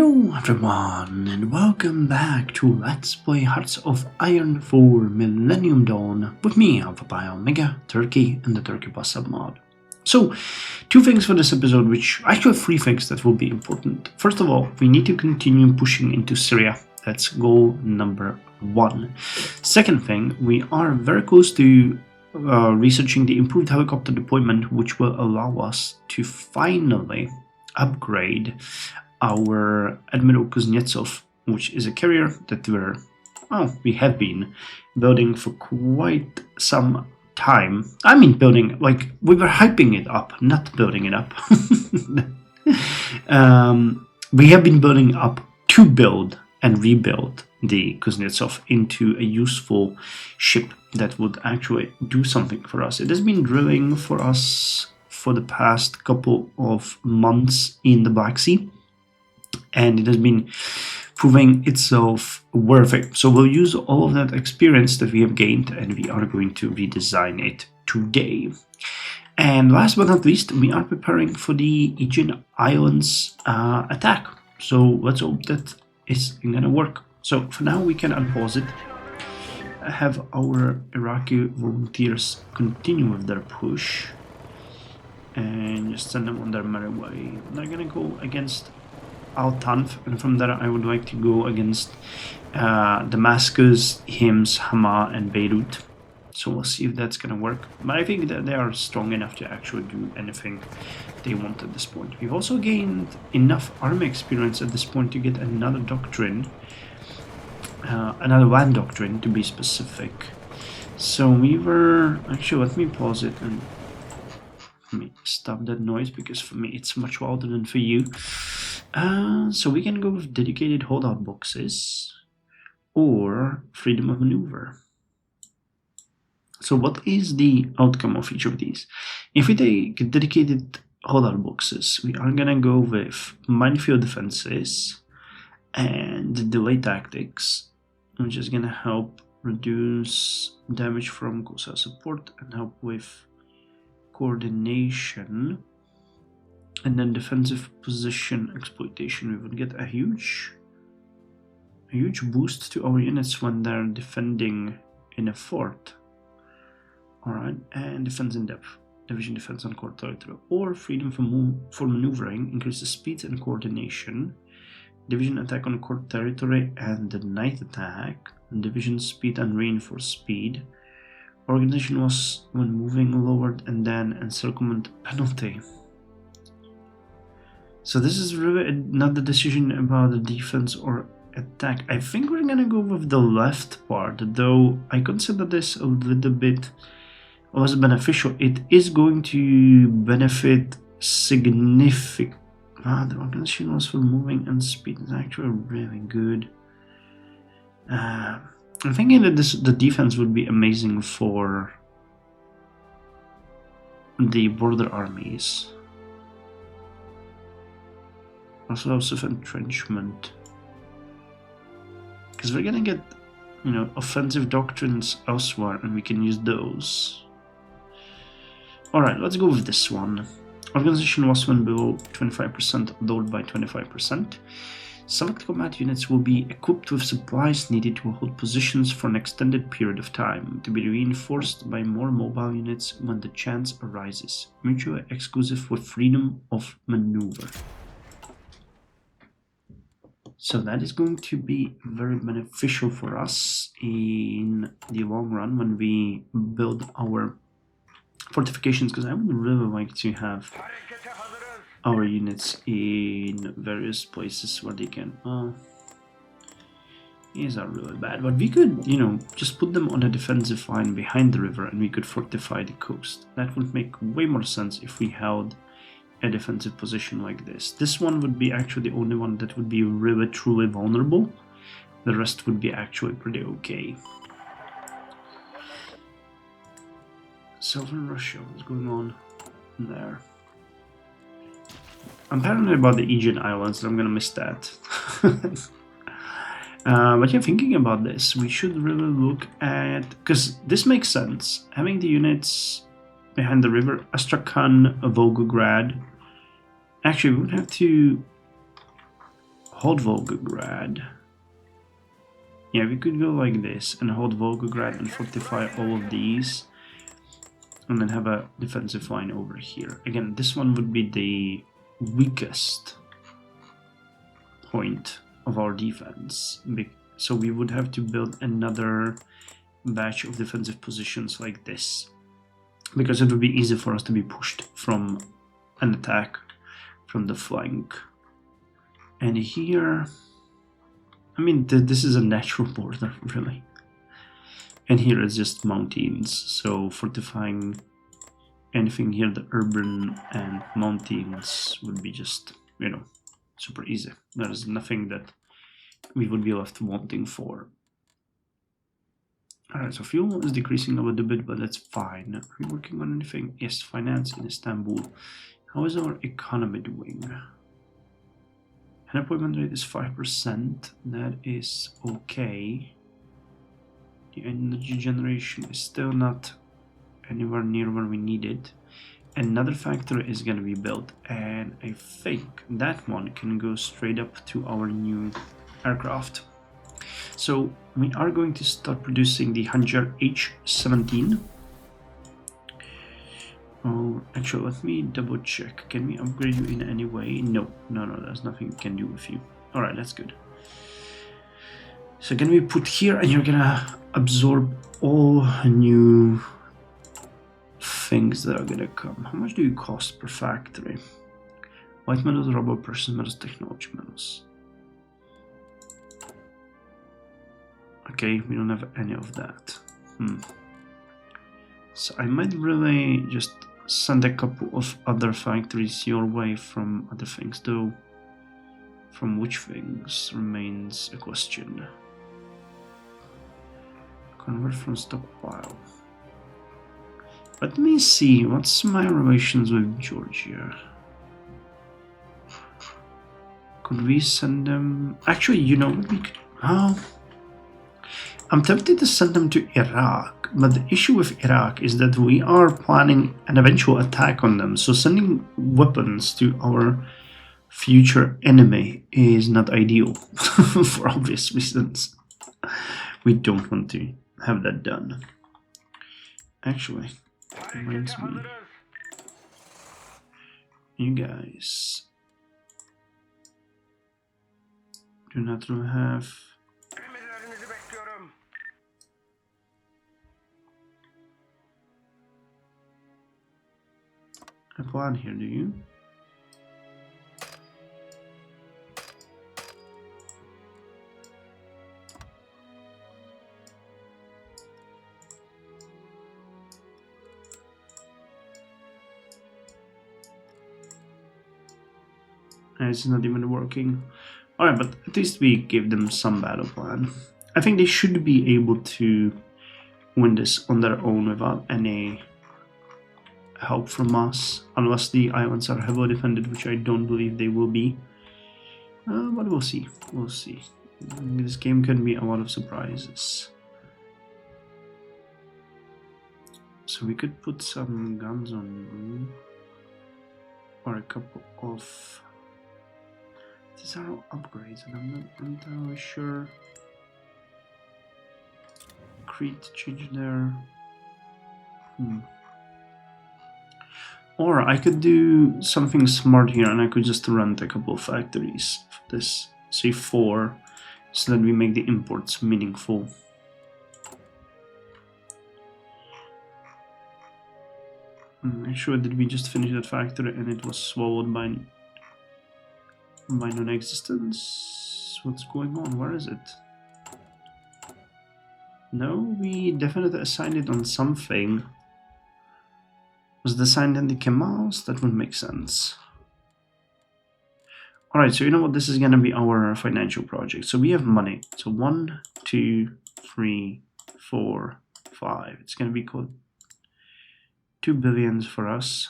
Hello everyone and welcome back to Let's Play Hearts of Iron 4 Millennium Dawn with me, Alpha Pi Omega, Turkey, and the Turkey Bus submod. So, two things for this episode, which actually three things that will be important. First of all, we need to continue pushing into Syria. That's goal number 1. Second thing, we are very close to researching the improved helicopter deployment, which will allow us to finally upgrade our Admiral Kuznetsov, which is a carrier that we have been building for quite some time. I mean building, like, we were hyping it up, not building it up. We have been building up to build and rebuild the Kuznetsov into a useful ship that would actually do something for us. It has been drilling for us for the past couple of months in the Black Sea, and it has been proving itself worth it. So we'll use all of that experience that we have gained, and we are going to redesign it today. And last but not least, we are preparing for the Aegean Islands attack. So let's hope that it's gonna work. So for now we can unpause it, have our Iraqi volunteers continue with their push, and just send them on their merry way. They're gonna go against Al-Tanf, and from there I would like to go against Damascus, Hims, Hama, and Beirut. So we'll see if that's gonna work. But I think that they are strong enough to actually do anything they want at this point. We've also gained enough army experience at this point to get another doctrine, another land doctrine to be specific. So we were actually, let me pause it and let me stop that noise, because for me it's much louder than for you. So we can go with dedicated holdout boxes or freedom of maneuver. So what is the outcome of each of these? If we take dedicated holdout boxes, we are gonna go with minefield defenses and delay tactics, which is gonna help reduce damage from Caucasus support and help with coordination. And then defensive position exploitation, we would get a huge boost to our units when they're defending in a fort. Alright, and defense in depth, division defense on core territory, or freedom for maneuvering, increases speed and coordination, division attack on core territory and the night attack, and division speed and reinforced speed. Organization was when moving lowered, and then encirclement penalty. So this is really not the decision about the defense or attack. I think we're gonna go with the left part, though I consider this a little bit less beneficial. It is going to benefit significantly. The organization was for moving and speed is actually really good. I'm thinking that the defense would be amazing for the border armies. Also lots of entrenchment, because we're gonna get, offensive doctrines elsewhere, and we can use those. Alright, let's go with this one. Organization was when below 25%, lowered by 25%. Select combat units will be equipped with supplies needed to hold positions for an extended period of time, to be reinforced by more mobile units when the chance arises. Mutually exclusive with freedom of maneuver. So that is going to be very beneficial for us in the long run when we build our fortifications, because I would really like to have our units in various places where they can. These are really bad, but we could, just put them on a defensive line behind the river, and we could fortify the coast. That would make way more sense if we held a defensive position like this. This one would be actually the only one that would be really truly vulnerable. The rest would be actually pretty okay. Southern Russia, what's going on there? I'm paranoid about the Aegean Islands, and I'm gonna miss that. But yeah, thinking about this, we should really look at, because this makes sense, having the units behind the river, Astrakhan, Volgograd. Actually, we would have to hold Volgograd. Yeah, we could go like this and hold Volgograd and fortify all of these. And then have a defensive line over here. Again, this one would be the weakest point of our defense. So we would have to build another batch of defensive positions like this. Because it would be easy for us to be pushed from an attack from the flank. And here, I mean, this is a natural border, really. And here it's just mountains, so fortifying anything here, the urban and mountains would be just, you know, super easy. There is nothing that we would be left wanting for. Alright, so fuel is decreasing a little bit, but that's fine. Are we working on anything? Yes, finance in Istanbul. How is our economy doing? Unemployment rate is 5%. That is okay. The energy generation is still not anywhere near where we need it. Another factory is going to be built, and I think that one can go straight up to our new aircraft. So we are going to start producing the Hanjar H-17. Oh, actually, let me double check. Can we upgrade you in any way? No, there's nothing we can do with you. Alright, that's good. So can we put here, and you're gonna absorb all new things that are gonna come. How much do you cost per factory? White metals, rubber, precious metals, technology metals. Okay, we don't have any of that. So I might really just send a couple of other factories your way from other things, though from which things remains a question. Convert from stockpile. Let me see, what's my relations with Georgia? Could we send them? Actually, you know what we could. Oh, I'm tempted to send them to Iraq, but the issue with Iraq is that we are planning an eventual attack on them, so sending weapons to our future enemy is not ideal for obvious reasons. We don't want to have that done. Actually, reminds me, you guys do not really have a plan here, do you? It's not even working. Alright, but at least we gave them some battle plan. I think they should be able to win this on their own without any help from us, unless the islands are heavily defended, which I don't believe they will be. But we'll see. We'll see. This game can be a lot of surprises. So we could put some guns on you, or a couple of. These are all upgrades, and I'm not entirely sure. Crete change there. Or I could do something smart here, and I could just rent a couple of factories for this, say 4, so that we make the imports meaningful. Actually, did we just finish that factory and it was swallowed by non-existence? What's going on? Where is it? No, we definitely assigned it on something. Was it assigned in the Kemals? That would make sense. Alright, so you know what? This is going to be our financial project. So we have money. So 1, 2, 3, 4, 5. It's going to be called 2 billions for us.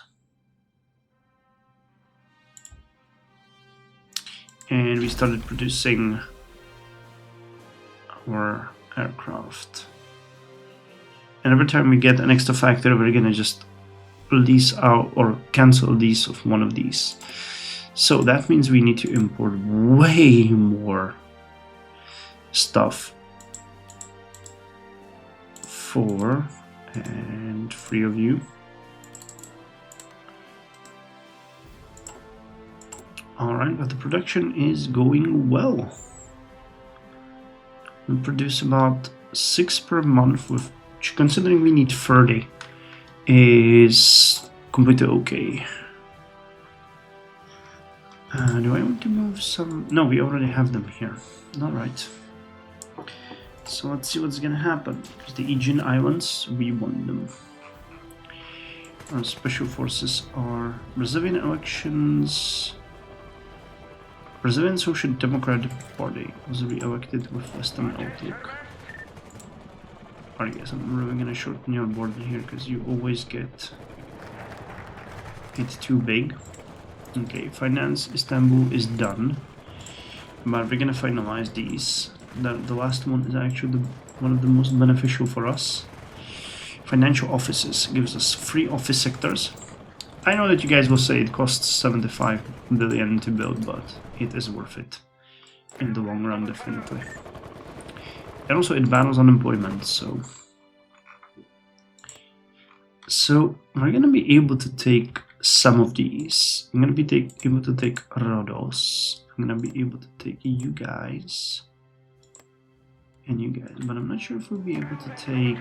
And we started producing our aircraft. And every time we get an extra factory, we're gonna just lease out or cancel a lease of one of these. So that means we need to import way more stuff. 4 and 3 of you. Alright, but the production is going well. We produce about 6 per month, which, considering we need 30, is completely okay. Do I want to move some? No, we already have them here. Alright. So let's see what's gonna happen. Because the Aegean Islands, we want them. Our special forces are Brazilian elections. Brazilian Social Democratic Party was re-elected with Western outlook. I guess I'm really gonna shorten your border here because you always get it too big. Okay, finance Istanbul is done, but we're gonna finalize these. The last one is actually one of the most beneficial for us. Financial offices gives us 3 office sectors. I know that you guys will say it costs 75 billion to build, but it is worth it in the long run, definitely. And also it battles unemployment, so we're gonna be able to take some of these. I'm gonna be able to take Rhodos. I'm gonna be able to take you guys and you guys, but I'm not sure if we'll be able to take.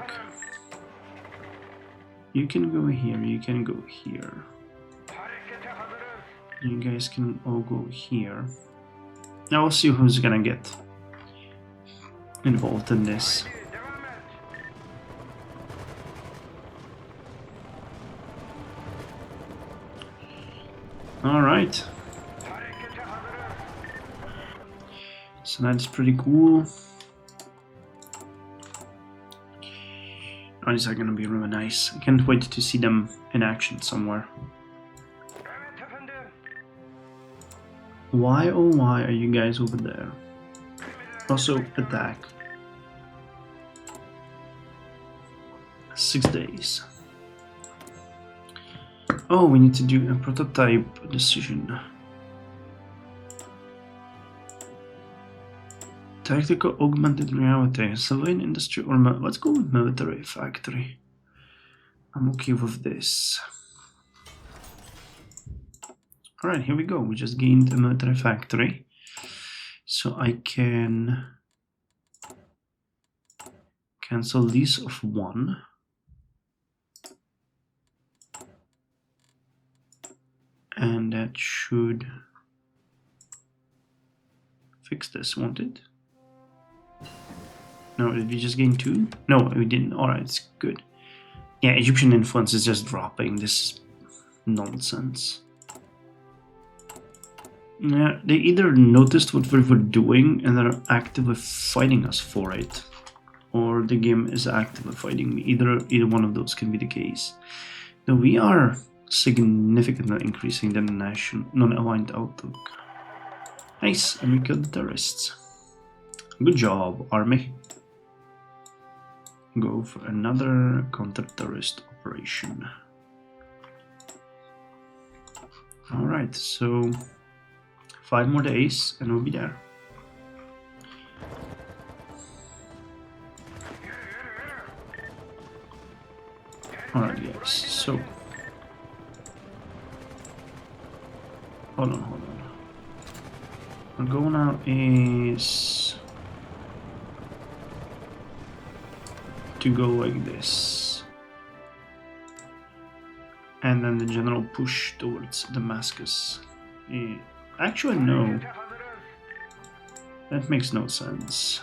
You can go here, you can go here. You guys can all go here. Now we'll see who's gonna get involved in this. Alright. So that's pretty cool. Oh, these are gonna be really nice. I can't wait to see them in action somewhere. Why, oh why are you guys over there? Also, attack. 6 days. Oh, we need to do a prototype decision. Tactical augmented reality, civilian industry, or let's go with military factory. I'm okay with this. Alright, here we go. We just gained a military factory. So I can cancel lease of 1. And that should fix this, won't it? No, did we just gain 2? No, we didn't. Alright, it's good. Yeah, Egyptian influence is just dropping. This is nonsense. Yeah, they either noticed what we were doing and are actively fighting us for it, or the game is actively fighting me. Either one of those can be the case. Now we are significantly increasing the non-aligned outlook. Nice, and we killed the terrorists. Good job, army. Go for another counter-terrorist operation. Alright, so 5 more days and we'll be there. Alright guys, so hold on. Our goal now is to go like this. And then the general push towards Damascus. Actually, no. That makes no sense.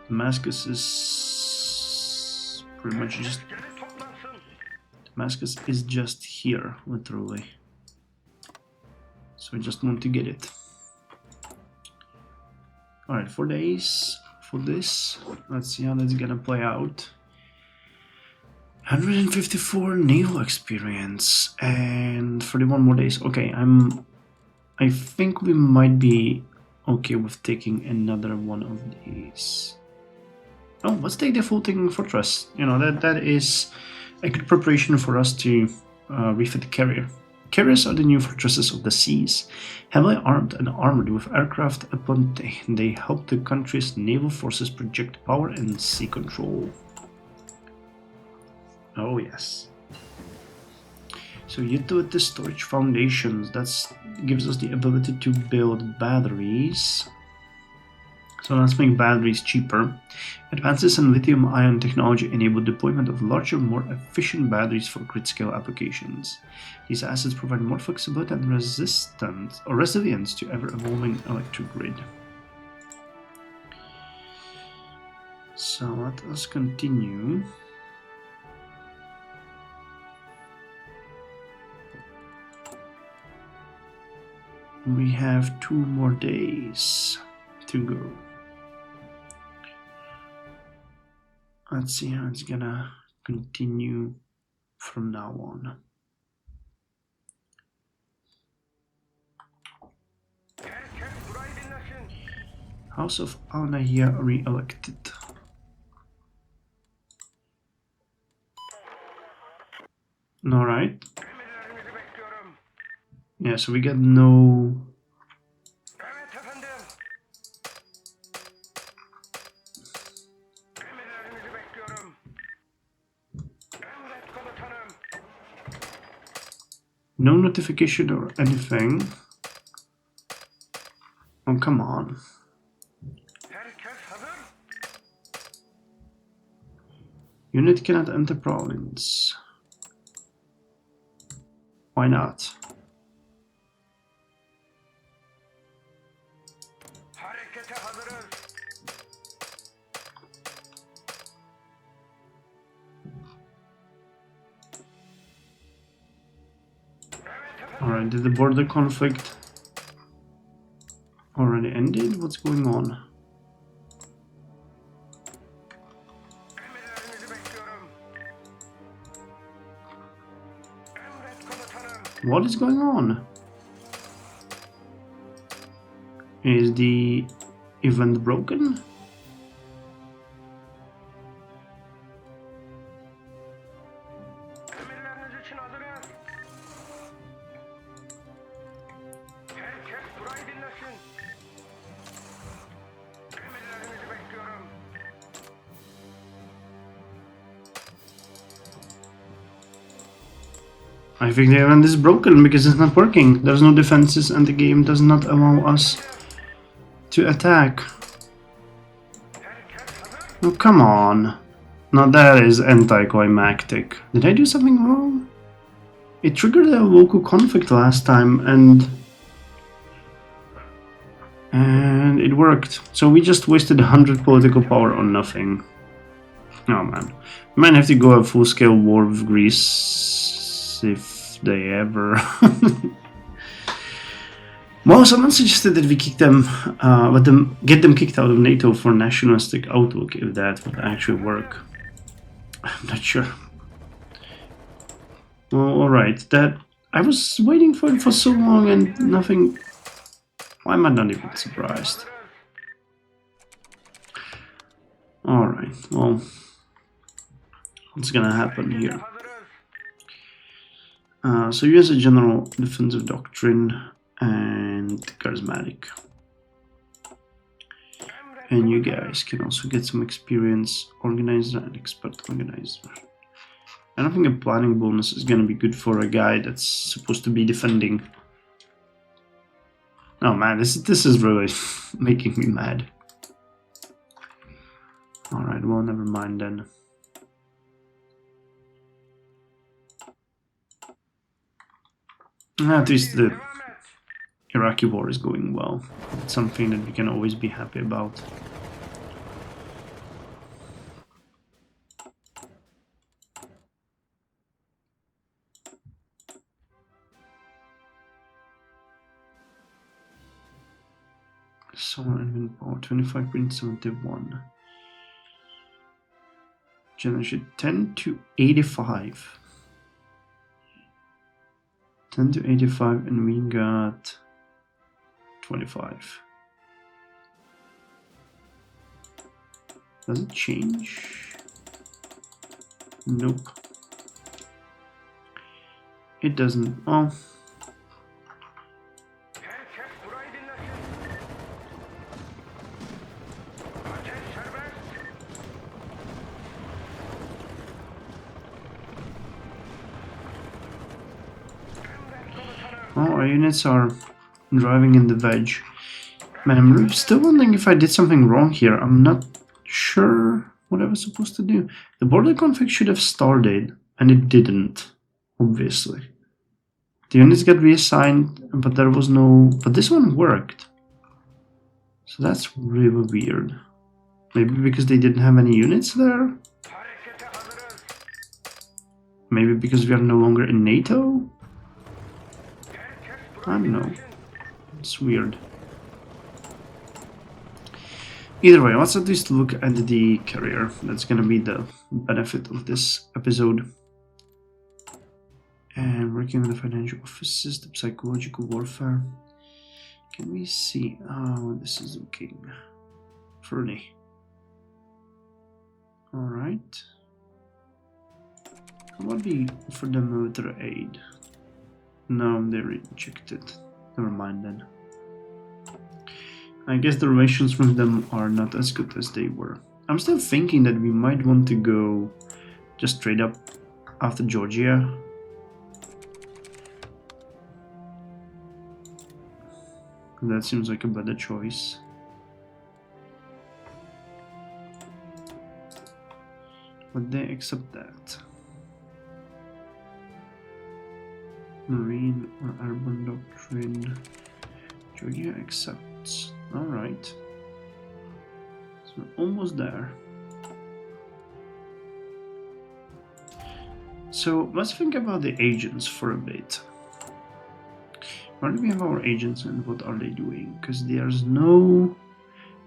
Damascus is pretty much just... Damascus is just here, literally. So I just want to get it. Alright, 4 days for this. Let's see how that's gonna play out. 154 naval experience and 31 more days. Okay, I think we might be okay with taking another one of these. Oh, let's take the floating fortress. You know, that is a good preparation for us to refit the carrier. Carriers are the new fortresses of the seas. Heavily armed and armored with aircraft aplenty, they help the country's naval forces project power and sea control. Oh yes. So utility storage foundations, that gives us the ability to build batteries. So let's make batteries cheaper. Advances in lithium-ion technology enable deployment of larger, more efficient batteries for grid-scale applications. These assets provide more flexibility and resilience to ever-evolving electric grid. So let us continue. We have 2 more days to go. Let's see how it's gonna continue from now on. House of Al-Nahya re-elected. Alright. Yeah, so we got no... No notification or anything. Oh, come on. Unit cannot enter province. Why not? Alright, did the border conflict already ended? What's going on? What is going on? Is the event broken? I think the event is broken because it's not working. There's no defenses and the game does not allow us to attack. Oh, come on. Now that is anticlimactic. Did I do something wrong? It triggered a local conflict last time and it worked. So we just wasted 100 political power on nothing. Oh man. We might have to go a full-scale war with Greece if they ever... Well, someone suggested that we kick them, get them kicked out of NATO for nationalistic outlook, if that would actually work. I'm not sure. Well, alright, that... I was waiting for it for so long and nothing... Why am I not even surprised? Alright, well... What's gonna happen here? So you has a general defensive doctrine and charismatic. And you guys can also get some experience organizer and expert organizer. I don't think a planning bonus is gonna be good for a guy that's supposed to be defending. Oh man, this is really making me mad. Alright, well, never mind then. At least the Iraqi war is going well. It's something that we can always be happy about. Solar engine power 25.71. Generation 10 to 85. 10 to 85, and we got 25. Does it change? Nope. It doesn't. Well, Oh, our units are driving in the veg. Man, I'm still wondering if I did something wrong here. I'm not sure what I was supposed to do. The border conflict should have started, and it didn't, obviously. The units got reassigned, but there was no... But this one worked. So that's really weird. Maybe because they didn't have any units there? Maybe because we are no longer in NATO? I don't know. It's weird. Either way, let's at least look at the carrier. That's gonna be the benefit of this episode. And working on the financial offices, the psychological warfare. Can we see? Oh, this is looking funny. Alright. How about we offer them military aid? No, they rejected. Never mind then. I guess the relations with them are not as good as they were. I'm still thinking that we might want to go just straight up after Georgia. That seems like a better choice. Would they accept that? Marine or urban doctrine? Georgia accepts. Alright. So we're almost there. So let's think about the agents for a bit. Where do we have our agents and what are they doing? Because there's no...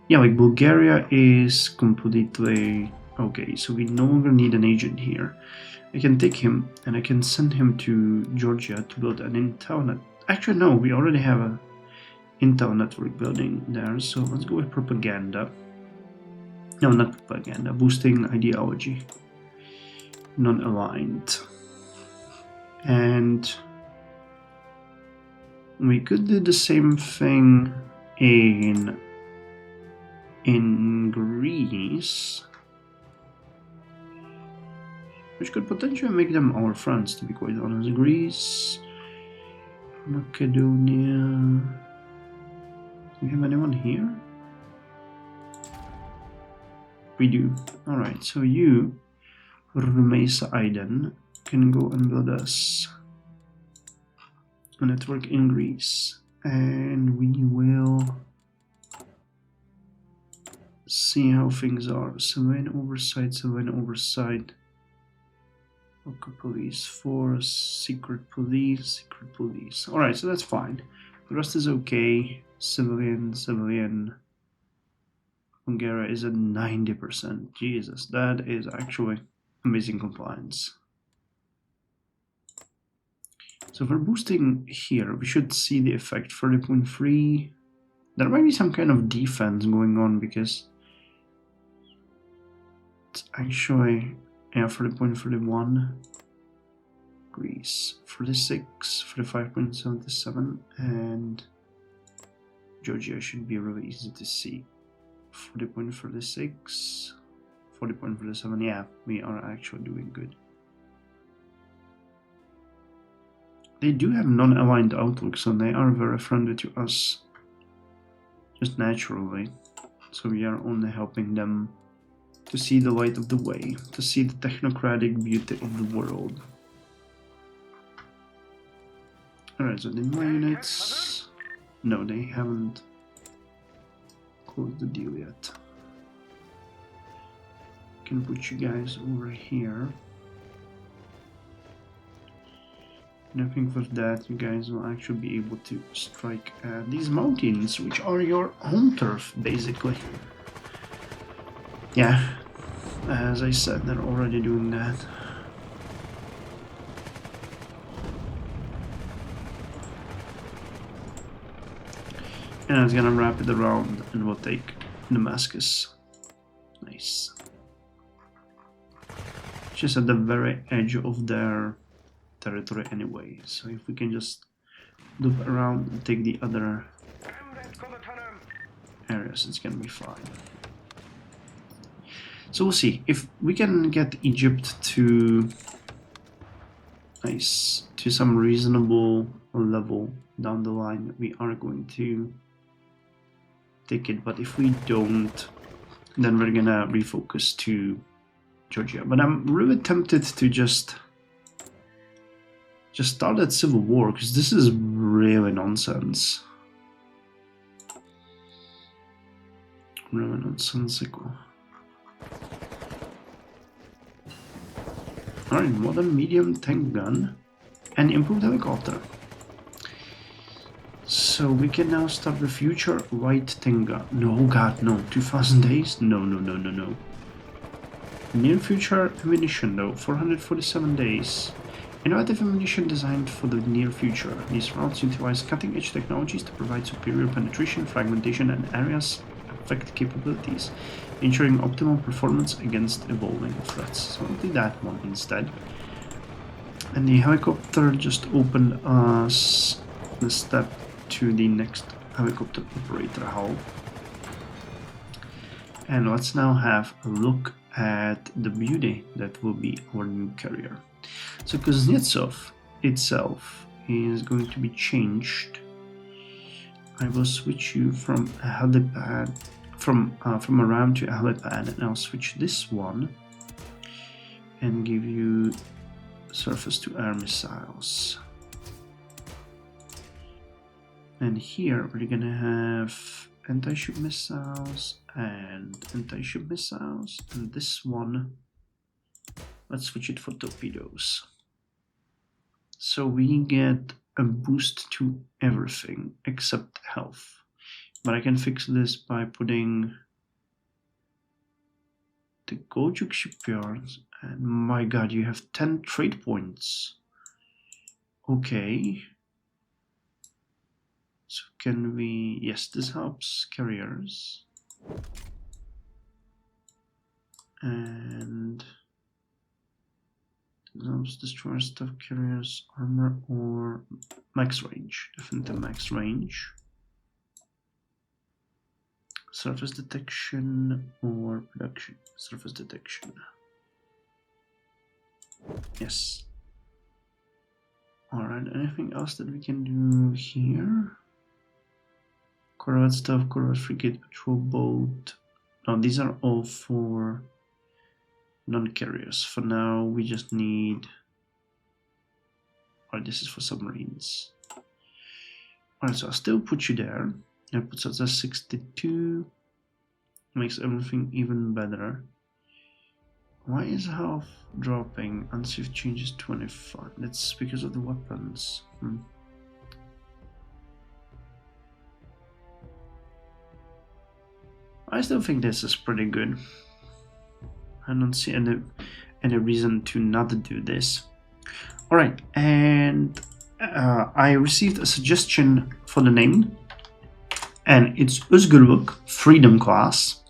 Yeah, like Bulgaria is completely... Okay, so we no longer need an agent here. I can take him and I can send him to Georgia to build an intel net. Actually, no, we already have a intel network building there, so let's go with propaganda. No, not propaganda, boosting ideology. Non-aligned. And we could do the same thing in Greece, which could potentially make them our friends, to be quite honest. Greece, Macedonia. Do we have anyone here? We do. Alright, so you, Rumesa Aiden, can go and build us a network in Greece. And we will see how things are. Civilian oversight, civilian oversight. Local police force, secret police, secret police. Alright, so that's fine. The rest is okay. Civilian, civilian. Bulgaria is at 90%. Jesus, that is actually amazing compliance. So for boosting here, we should see the effect. 30.3. There might be some kind of defense going on because it's actually, yeah, 30.31. Greece, 46, 45.77, and Georgia should be really easy to see. 40.36, 40.47, yeah, we are actually doing good. They do have non-aligned outlooks, and they are very friendly to us, just naturally. So we are only helping them to see the light of the way, to see the technocratic beauty of the world. Alright, so did my units... No, they haven't closed the deal yet. Can put you guys over here. And I think with that you guys will actually be able to strike these mountains, which are your home turf, basically. Yeah, as I said, they're already doing that. And it's gonna wrap it around and we'll take Damascus. Nice. Just at the very edge of their territory anyway. So if we can just loop around and take the other areas, it's gonna be fine. So we'll see if we can get Egypt to some reasonable level down the line. We are going to take it, but if we don't, then we're gonna refocus to Georgia. But I'm really tempted to just start that civil war, because this is really nonsense. Really nonsensical. Alright, modern medium tank gun and improved helicopter. So we can now start the future light tank gun. No, god, no. 2000 days? No. Near future ammunition though, 447 days. Innovative ammunition designed for the near future. These rounds utilize cutting-edge technologies to provide superior penetration, fragmentation, and areas effect capabilities, ensuring optimal performance against evolving threats. So I'll do that one instead. And the helicopter just opened us the step to the next helicopter operator hull. And let's now have a look at the beauty that will be our new carrier. So Kuznetsov itself is going to be changed. I will switch you from a helipad, from a ram to a helipad, and I'll switch this one and give you surface-to-air missiles. And here we're gonna have anti-ship missiles and anti-ship missiles, and this one, let's switch it for torpedoes. So we get a boost to everything except health. But I can fix this by putting the Goljuk shipyards, and my god, you have 10 trade points. Okay. So can we, yes, this helps carriers. And helps destroy stuff carriers, armor, or max range. Definitely max range. Surface detection or production. Surface detection. Yes. Alright, anything else that we can do here? Corvette stuff, Corvette frigate, patrol boat. No, these are all for non-carriers. For now, we just need... Alright, this is for submarines. Alright, so I'll still put you there. That puts us at 62. Makes everything even better. Why is health dropping? Unsafe changes 25. That's because of the weapons. I still think this is pretty good. I don't see any reason to not do this. Alright, and I received a suggestion for the name, and it's Özgürlük Freedom class.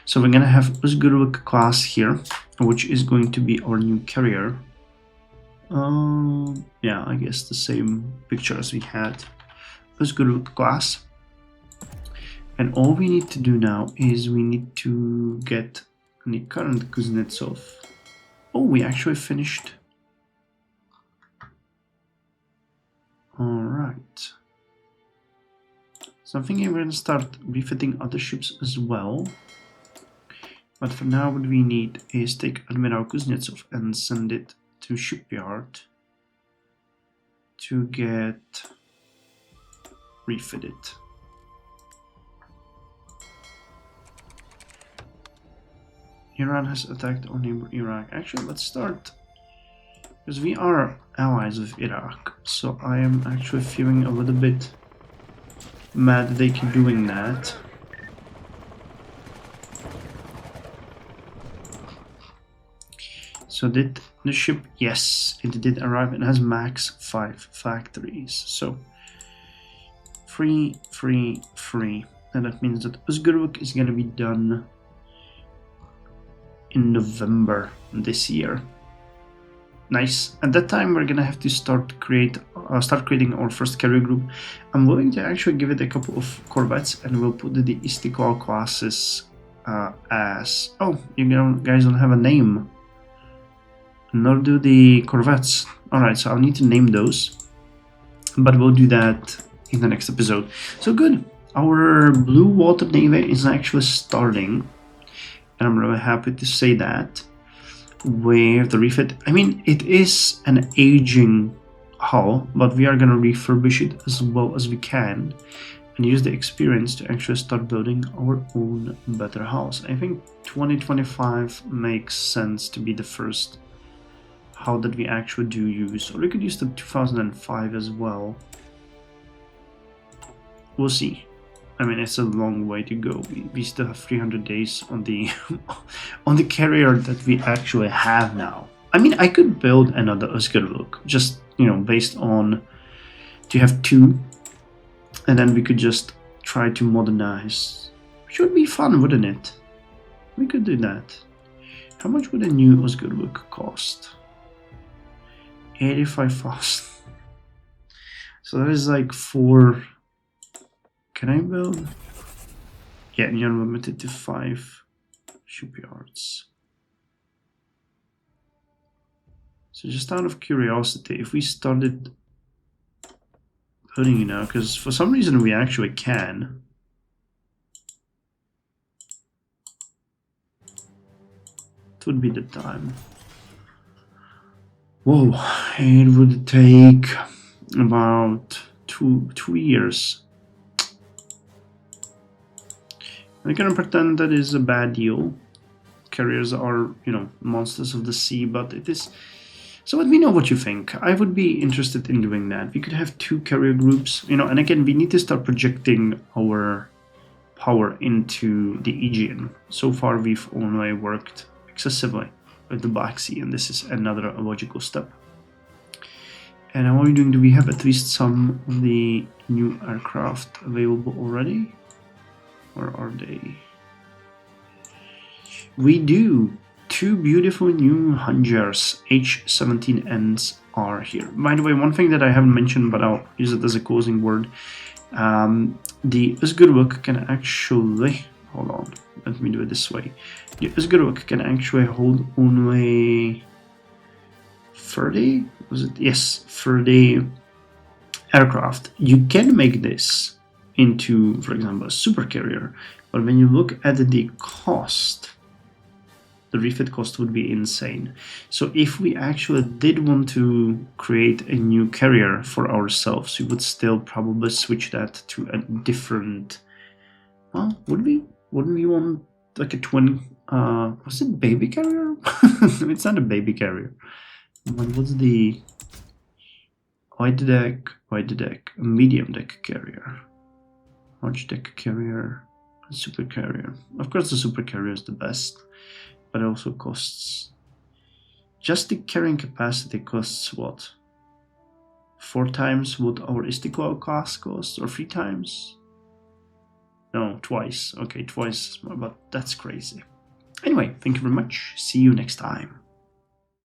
So we're gonna have Özgürlük class here, which is going to be our new carrier. Yeah, I guess the same picture as we had. Özgürlük class. And all we need to do now is we need to get the current Kuznetsov. Oh, we actually finished. Alright. So I'm thinking we're going to start refitting other ships as well. But for now what we need is take Admiral Kuznetsov and send it to shipyard to get refitted. Iran has attacked our neighbor Iraq. Actually, let's start, because we are allies with Iraq, so I am actually feeling a little bit mad that they keep doing that. So did the ship? Yes, it did arrive and has max 5 factories. So free, and that means that Özgürlük is gonna be done in November this year. Nice. At that time, we're gonna have to start creating our first carrier group. I'm going to actually give it a couple of corvettes, and we'll put the East Caucasus as. Oh, you guys don't have a name. Nor do the corvettes. All right, so I'll need to name those, but we'll do that in the next episode. So good. Our Blue Water Navy is actually starting, and I'm really happy to say that. Where the refit, I mean, it is an aging hull, but we are going to refurbish it as well as we can and use the experience to actually start building our own better hulls. I think 2025 makes sense to be the first hull that we actually do use, or we could use the 2005 as well. We'll see. I mean, it's a long way to go. We still have 300 days on the on the carrier that we actually have now. I mean, I could build another Özgürlük, just, you know, based on to have two, and then we could just try to modernize. Which would be fun, wouldn't it? We could do that. How much would a new Özgürlük cost? 85,000. So that is like 4. Can I build? Yeah, you're limited to 5 shipyards. So just out of curiosity, if we started building it now, because for some reason we actually can. It would be the time. Whoa, it would take about two years. I'm gonna pretend that is a bad deal. Carriers are, you know, monsters of the sea, but it is. So let me know what you think. I would be interested in doing that. We could have 2 carrier groups, you know, and again, we need to start projecting our power into the Aegean. So far, we've only worked excessively with the Black Sea, and this is another logical step. And how are we doing? Do we have at least some of the new aircraft available already? Or are they? We do. 2 beautiful new Hungers H-17Ns are here. By the way, one thing that I haven't mentioned, but I'll use it as a closing word. The Özgürlük can actually, hold on, let me do it this way. The Özgürlük can actually hold only 30, was it? Yes, 30 aircraft. You can make this into, for example, a super carrier, but when you look at the cost, the refit cost would be insane. So if we actually did want to create a new carrier for ourselves, we would still probably switch that to a different, well, would we? Wouldn't we want like a twin, was it baby carrier? It's not a baby carrier. But what's the wide deck, medium deck carrier? Large deck carrier, super carrier. Of course, the super carrier is the best, but it also costs. Just the carrying capacity costs what? 4 times what our Istiklal class costs, or 3 times? No, twice. Okay, twice, but that's crazy. Anyway, thank you very much. See you next time.